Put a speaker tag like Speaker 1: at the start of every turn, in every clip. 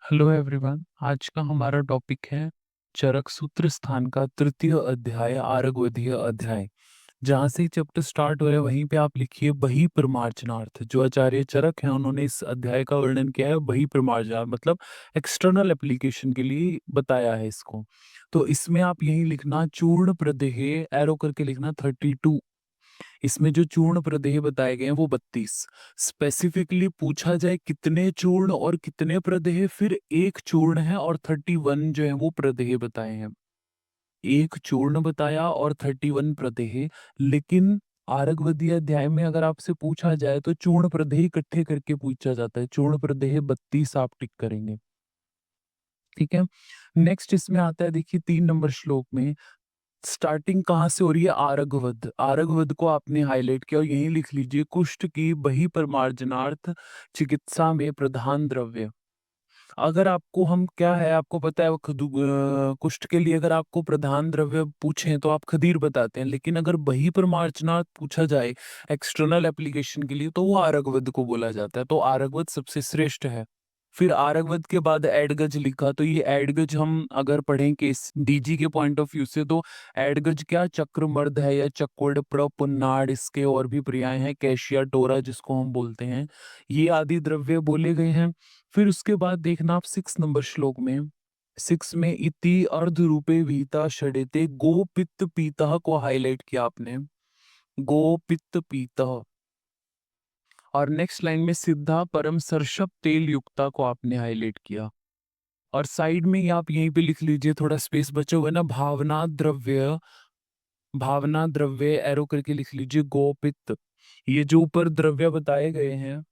Speaker 1: Hello everyone. आज का हमारा टॉपिक है चरक सूत्र स्थान का तृतीय अध्याय आर्गवधीय अध्याय। जहाँ से चैप्टर स्टार्ट हो रहा है वहीं पे आप लिखिए बही प्रमार्जनार्थ। जो आचार्य चरक हैं उन्होंने इस अध्याय का वर्णन किया है बही प्रमार्जनार्थ मतलब एक्सटर्नल एप्लीकेशन के लिए बताया है इसको। तो इसमें आप यही लिखना चूर्ण प्रदेह एरो करके लिखना 32। इसमें जो चूर्ण प्रदेह बताए गए हैं वो 32। स्पेसिफिकली पूछा जाए कितने चूर्ण और कितने प्रदेह, फिर एक चूर्ण है और 31 जो है वो प्रदेह बताए हैं। एक चूर्ण बताया और 31 प्रदेह। लेकिन आरगवदीय अध्याय में अगर आपसे पूछा जाए तो चूर्ण प्रदेह इकट्ठे करके पूछा जाता है। चूर्ण प्रदेह 32 आप टिक करेंगे। ठीक है। नेक्स्ट इसमें आता है, देखिए 3 नंबर श्लोक में स्टार्टिंग कहाँ से हो रही है? आरगवध। आरगवध को आपने हाईलाइट किया और यही लिख लीजिए कुष्ठ की बही परमार्जनार्थ चिकित्सा में प्रधान द्रव्य। अगर आपको हम क्या है आपको पता है, वो कुष्ठ के लिए अगर आपको प्रधान द्रव्य पूछें तो आप खदीर बताते हैं, लेकिन अगर बही परमार्जनार्थ पूछा जाए एक्सटर्नल एप्लीकेशन के लिए तो वो आरगवध को बोला जाता है। तो आरगवध सबसे श्रेष्ठ है। फिर आरगवध के बाद एडगज लिखा, तो ये एडगज हम अगर पढ़ें केस डीजी के पॉइंट ऑफ व्यू से तो एडगज क्या चक्रमर्द है या चक्कोड़ पुन्नाड, इसके और भी पर्याय हैं, कैशिया टोरा जिसको हम बोलते हैं। ये आदि द्रव्य बोले गए हैं। फिर उसके बाद देखना आप 6 नंबर श्लोक में, 6 में इति अर्ध रूपे वीता षडेते गो पित्त पीता को हाईलाइट किया आपने। गो पित्त पीता। और नेक्स्ट लाइन में सिद्धा परम सरसप तेल युक्ता को आपने हाईलाइट किया। और साइड में ही आप यहीं पे लिख लीजिए, थोड़ा स्पेस बचा हुआ है ना, भावना द्रव्य। भावना द्रव्य एरो करके लिख लीजिए गोपित। ये जो ऊपर द्रव्य बताए गए हैं,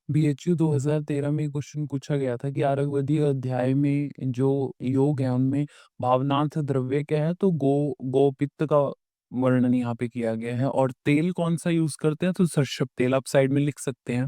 Speaker 1: बीएचयू 2013 में क्वेश्चन पूछा गया था कि आरगवधीय अध्याय में जो योग है उनमें भावनार्थ द्रव्य क्या है, तो गोपित्त का वर्णन यहाँ पे किया गया है। और तेल कौन सा यूज करते हैं, तो सरसप तेल आप साइड में लिख सकते हैं।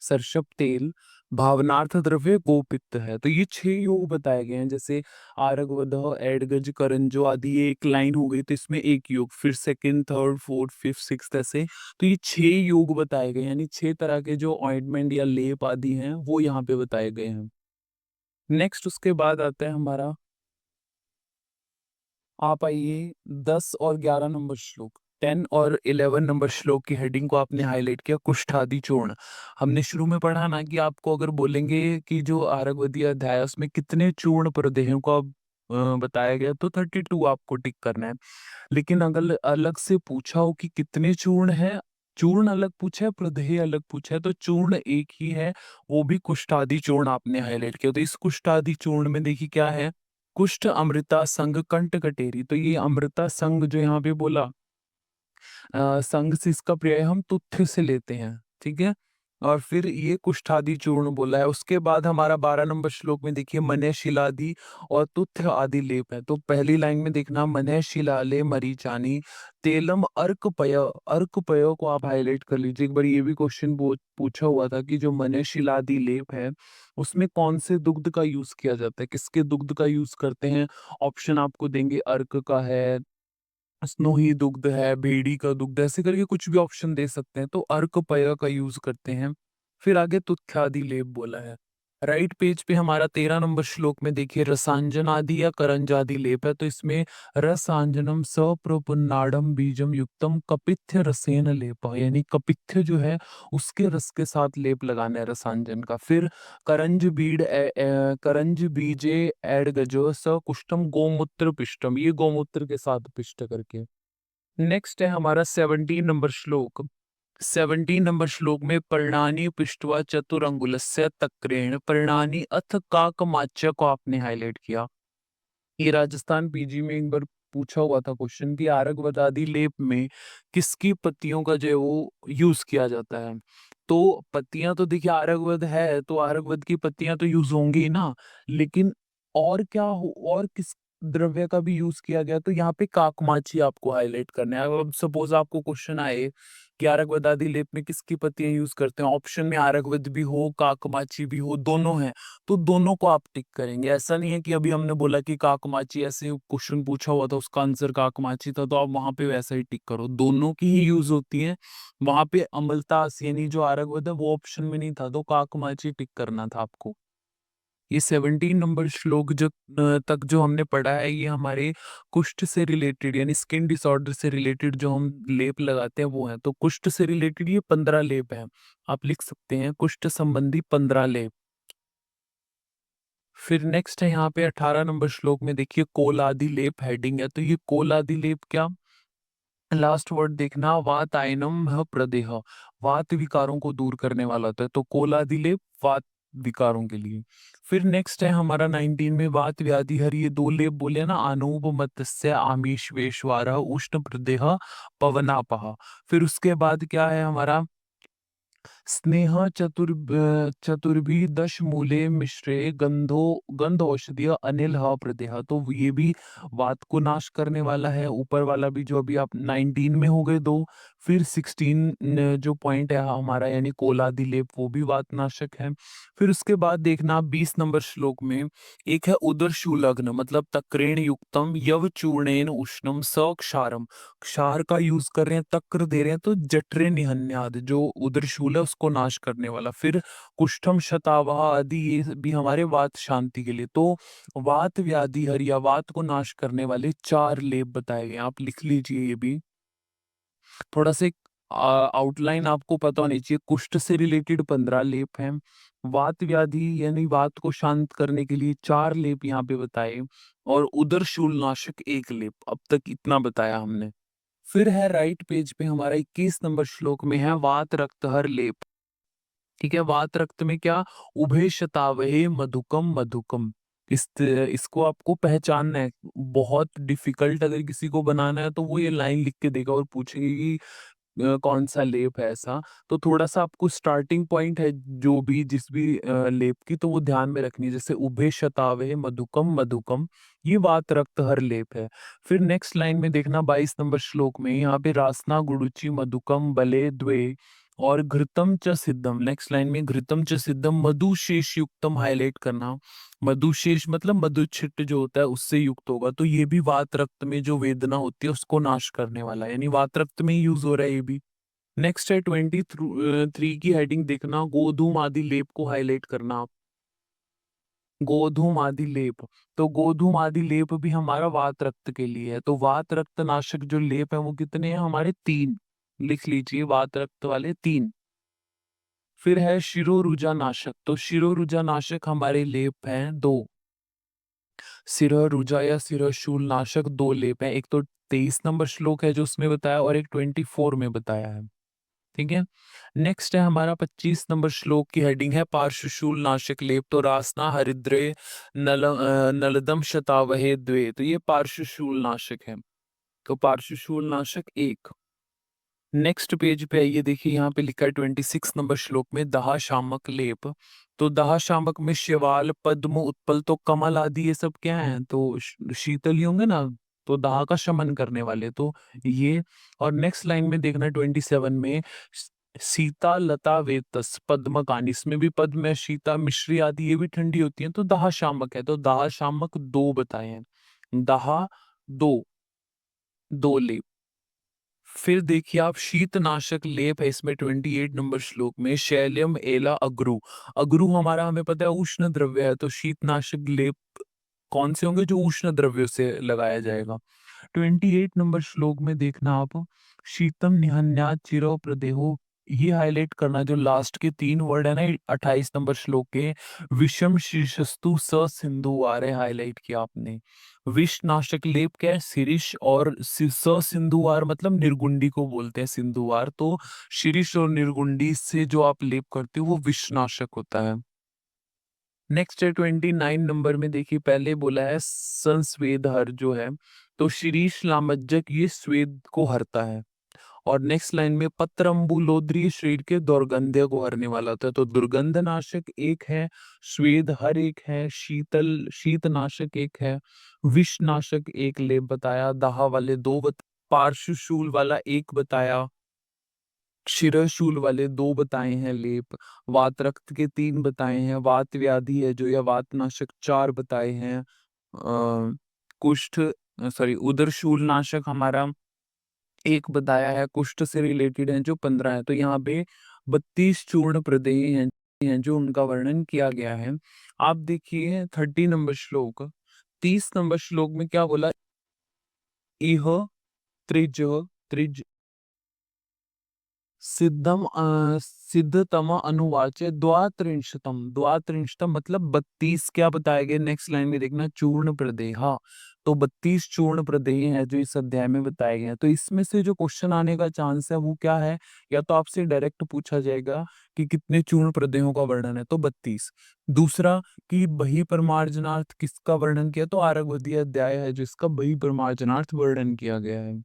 Speaker 1: सरसप तेल भावनार्थ द्रव्य गोपित्त है। तो ये 6 योग बताए गए हैं, जैसे आरगवध एडगज करंजो आदि, ये एक लाइन हो गई तो इसमें एक योग, फिर second third fourth fifth sixth ऐसे। तो ये 6 योग बताए गए, यानी 6 तरह के जो ऑइंटमेंट या लेप आदि हैं वो यहाँ पे बताए गए हैं। नेक्स्ट उसके बाद आता है हमारा, आप आइए 10 और 11 नंबर श्लोक। 10 और 11 नंबर श्लोक की हेडिंग को आपने हाईलाइट किया कुष्ठादि चूर्ण। हमने शुरू में पढ़ा ना कि आपको अगर बोलेंगे कि जो आरगवदीय अध्याय है उसमें कितने चूर्ण प्रदेहों को बताया गया, तो 32 आपको टिक करना है। लेकिन अगर अलग से पूछा हो कि कितने चूर्ण है, चूर्ण अलग पूछा है प्रदेह अलग पूछा है, तो चूर्ण एक ही है, वो भी कुष्ठादि चूर्ण आपने हाईलाइट किया। तो इस कुष्ठादि चूर्ण में देखिए क्या है, कुष्ठ अमृता संग कंठ कटेरी। तो ये अमृता संग जो यहाँ पे बोला, संग से इसका पर्याय हम तुथ्य से लेते हैं। ठीक है। और फिर ये कुष्ठादि चूर्ण बोला है। उसके बाद हमारा 12 नंबर श्लोक में देखिए मनय शिलादि और तुथ्य आदि लेप है। तो पहली लाइन में देखना मनय शिलाले मरीचानी तेलम अर्कपय। अर्कपय को आप हाईलाइट कर लीजिए। एक बार ये भी क्वेश्चन पूछा हुआ था कि जो मनय शिलादि लेप है उसमें कौन से दुग्ध का यूज किया जाता है, किसके दुग्ध का यूज करते हैं। ऑप्शन आपको देंगे अर्क का है, स्नोही दुग्ध है, भेड़ी का दुग्ध है, ऐसे करके कुछ भी ऑप्शन दे सकते हैं। तो अर्कपय का यूज करते हैं। फिर आगे तुथ्यादि लेप बोला है। राइट पेज पे हमारा 13 नंबर श्लोक में देखिए रसांजन आदि या करंजादि लेप है। तो इसमें रसांजनम सप्रपुन्नाडम बीजम युक्तम कपिथ्य रसेन लेप, यानी कपिथ्य जो है उसके रस के साथ लेप लगाना है रसांजन का। फिर करंज बीजे एडगजो स कुष्टम गोमूत्र पिष्टम, ये गोमूत्र के साथ पिष्ट करके। नेक्स्ट है हमारा 17 नंबर श्लोक। 17 नंबर श्लोक में पर्णानी पिष्टवा चतुरंगुलस्य तक्रेण पर्णानी अथ काकमाच्य को आपने हाईलाइट किया। ये राजस्थान पीजी में एक बार पूछा हुआ था क्वेश्चन कि आरगवदादी लेप में किसकी पत्तियों का जो है वो यूज किया जाता है। तो पत्तियां तो देखिए आरगवद है तो आरगवद की पत्तियां तो यूज होंगी ही ना, लेकिन और क्या हो, और किस द्रव्य का भी यूज किया गया, तो यहाँ पे काकमाची आपको हाईलाइट करना है। अब सपोज आपको क्वेश्चन आए कि आरगवद आदि लेप में किसकी पत्तियां यूज करते हैं, ऑप्शन में आरगवद भी हो काकमाची भी हो, दोनों है, तो दोनों को आप टिक करेंगे। ऐसा नहीं है कि अभी हमने बोला कि काकमाची ऐसे क्वेश्चन पूछा हुआ था उसका आंसर काकमाची था तो आप वहां पे वैसा ही टिक करो, दोनों की ही यूज होती है। वहां पे अमलतास यानी जो आरगवद है वो ऑप्शन में नहीं था तो काकमाची टिक करना था आपको। ये 17 नंबर श्लोक तक जो हमने पढ़ा है ये हमारे कुष्ठ से रिलेटेड यानी स्किन डिसऑर्डर से रिलेटेड जो हम लेप लगाते हैं वो है। तो कुष्ठ से रिलेटेड ये 15 लेप है। आप लिख सकते हैं कुष्ठ संबंधी 15 लेप। फिर नेक्स्ट है यहाँ पे 18 नंबर श्लोक में देखिए कोलादि लेप हेडिंग है। तो ये कोलादि लेप क्या, लास्ट वर्ड देखना, वात आयनम ह प्रदेह, वात विकारों को दूर करने वाला होता है। तो कोलादि लेप वात विकारों के लिए। फिर नेक्स्ट है हमारा 19 में वात व्याधि हर, ये दो लेप बोले ना, अनूप मत्स्य आमीश वेशवारा उष्ण प्रदेह पवनापहा। फिर उसके बाद क्या है हमारा स्नेह चतुर्भी दश मूले मिश्रे गंधो गंध औषधीय अनिल ह प्रदेह। तो ये भी वात को नाश करने वाला है। ऊपर वाला भी जो अभी आप 19 में हो गए दो। फिर 16 जो पॉइंट है हमारा यानी कोलादि लेप वो भी वात नाशक है। फिर उसके बाद देखना 20 नंबर श्लोक में एक है उदर शूलग्न मतलब तक्रेण युक्तम यव चूर्णेन उष्णम स क्षारम। क्षार का यूज कर रहे हैं, तक्र दे रहे हैं, तो जठरे निहन्याद जो उदरशूल है उसको नाश करने वाला। फिर कुष्ठम शतावह आदि ये भी हमारे वात शांति के लिए। तो वात व्याधि हर या वात को नाश करने वाले 4 लेप बताए गए, आप लिख लीजिए। ये भी थोड़ा सा आउटलाइन आपको पता होनी चाहिए। कुष्ठ से रिलेटेड 15 लेप हैं, वात व्याधि यानी वात को शांत करने के लिए 4 लेप यहाँ पे बताए, और उदर शूल नाशक 1 लेप। अब तक इतना बताया हमने। फिर है राइट पेज पे हमारा 21 नंबर श्लोक में है वात रक्त हर लेप। ठीक है, वात रक्त में क्या, उभय शतावहे मधुकम मधुकम। इसको आपको पहचानना है। बहुत डिफिकल्ट अगर किसी को बनाना है तो वो ये लाइन लिख के देगा और पूछेगी कि कौन सा लेप है ऐसा। तो थोड़ा सा आपको स्टार्टिंग पॉइंट है जो भी जिस भी लेप की, तो वो ध्यान में रखनी है। जैसे उभे शतावे मधुकम मधुकम, ये वात रक्त हर लेप है। फिर नेक्स्ट लाइन में देखना 22 नंबर श्लोक में यहाँ पे रासना गुडुचि मधुकम बले द्वे और घृतम च सिद्धम। नेक्स्ट लाइन में घृतम च सिद्धम मधुशेष युक्तम हाईलाइट करना। मधुशेष मतलब मधुछिट जो होता है उससे युक्त होगा। तो ये भी वात रक्त में जो वेदना होती है उसको नाश करने वाला है, यानी वात रक्त में ही यूज हो रहा है ये भी। नेक्स्ट है 23 की हेडिंग देखना, गोधूम आदि लेप को हाईलाइट करना आप। गोधूम आदि लेप, तो गोधूम आदि लेप भी हमारा वात रक्त के लिए है। तो वात रक्त नाशक जो लेप है वो कितने हैं हमारे, 3। लिख लीजिए वात रक्त वाले 3। फिर है शिरोरुजा नाशक, तो शिरोरुजा नाशक हमारे लेप हैं 2। सिरह रुजा या सिरह शूल नाशक 2 लेप हैं। एक तो 23 नंबर श्लोक है जो उसमें बताया, और एक 24 में बताया है। ठीक है, नेक्स्ट है हमारा 25 नंबर श्लोक की हेडिंग है पार्श्वशूल नाशक लेप। तो रासना हरिद्रे नलदम शतावहे द्वे, तो ये पार्श्वशूल नाशक है। तो पार्श्वशूल नाशक 1। नेक्स्ट पेज पे आइए, देखिए यहाँ पे लिखा है 26 नंबर श्लोक में दाह शामक लेप। तो दाह शामक में शिवाल पद्म उत्पल तो कमल आदि ये सब क्या है, तो शीतल ही होंगे ना, तो दाह का शमन करने वाले तो ये। और नेक्स्ट लाइन में देखना 27 में सीता लता वेतस पद्म कान, इसमें भी पद्म है, सीता मिश्री आदि ये भी ठंडी होती है। तो दाह शामक है, तो दाह शामक 2 बताए हैं। दाह 2, 2 लेप। फिर देखिए आप शीतनाशक लेप है इसमें 28 नंबर श्लोक में शैल्यम एला अग्रु। अग्रु हमारा हमें पता है उष्ण द्रव्य है, तो शीतनाशक लेप कौन से होंगे, जो उष्ण द्रव्यों से लगाया जाएगा। 28 नंबर श्लोक में देखना आप, शीतम निहन्यात चिरो प्रदेहो, ये हाईलाइट करना जो लास्ट के 3 वर्ड है ना 28 नंबर श्लोक के। विषम शीर्षस्तु स सिंधु आ रहे हाईलाइट किया आपने। विष नाशक लेप क्या है, शिरीष, और स सिंधुवार मतलब निर्गुंडी को बोलते हैं सिंधुवार। तो शिरीष और निर्गुंडी से जो आप लेप करते हो वो विष नाशक होता है। नेक्स्ट है 29 नंबर में, देखिए पहले बोला है संस्वेद हर जो है, तो शिरीष लामज्जक ये स्वेद को हरता है। और नेक्स्ट लाइन में पत्रम्बुलोद्री शरीर के दुर्गंध्य को हरने वाला होता है। तो दुर्गंध नाशक 1 है, स्वेद हर 1 है, शीत नाशक 1 है, विष नाशक 1 लेप बताया, दाह वाले 2 पार्श्वशूल वाला 1 बताया, शिरशूल वाले 2 बताए हैं लेप, वात रक्त के 3 बताए हैं, वात व्याधि है जो या वात नाशक 4 बताए हैं, कुष्ठ सॉरी उदरशूल नाशक हमारा 1 बताया है, कुष्ठ से रिलेटेड है जो 15 है। तो यहाँ पे 32 चूर्ण प्रदेय हैं। हैं जो उनका वर्णन किया गया है। आप देखिए 30 नंबर श्लोक, 30 नंबर श्लोक में क्या बोला? इह त्रिज त्रिज सिद्धतम अनुवाच्य द्वात्रिंशतम, द्वात्रिंशतम मतलब 32 क्या बताया गया नेक्स्ट लाइन में देखना, चूर्ण प्रदेहा। तो 32 चूर्ण प्रदेय है जो इस अध्याय में बताए गए हैं। तो इसमें से जो क्वेश्चन आने का चांस है वो क्या है? या तो आपसे डायरेक्ट पूछा जाएगा कि कितने चूर्ण प्रदेयों का वर्णन है, तो 32। दूसरा कि बहिर्परमार्जनार्थ किसका वर्णन किया, तो आरगवधीय अध्याय है जिसका बहिर्परमार्जनार्थ वर्णन किया गया है।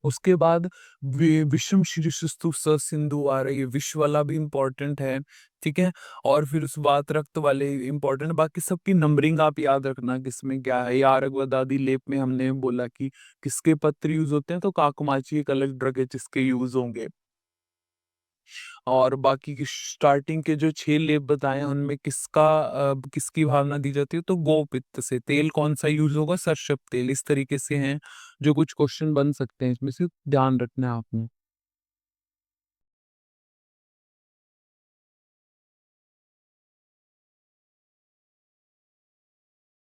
Speaker 1: उसके बाद विषम शीर्षस्तु स सिंधु आ रही है, विश्व वाला भी इम्पोर्टेंट है, ठीक है। और फिर उस बात रक्त वाले इम्पोर्टेंट, बाकी सबकी नंबरिंग आप याद रखना किसमें क्या है। या आरगवदादि लेप में हमने बोला कि किसके पत्र यूज होते हैं, तो काकमाची एक अलग ड्रग है जिसके यूज होंगे। और बाकी की स्टार्टिंग के जो 6 लेप बताए हैं उनमें किसकी भावना दी जाती है, तो गोपित्त से। तेल कौन-सा यूज़ होगा? सरसप तेल। इस तरीके से हैं जो कुछ क्वेश्चन बन सकते हैं इसमें से, ध्यान रखना है आपने।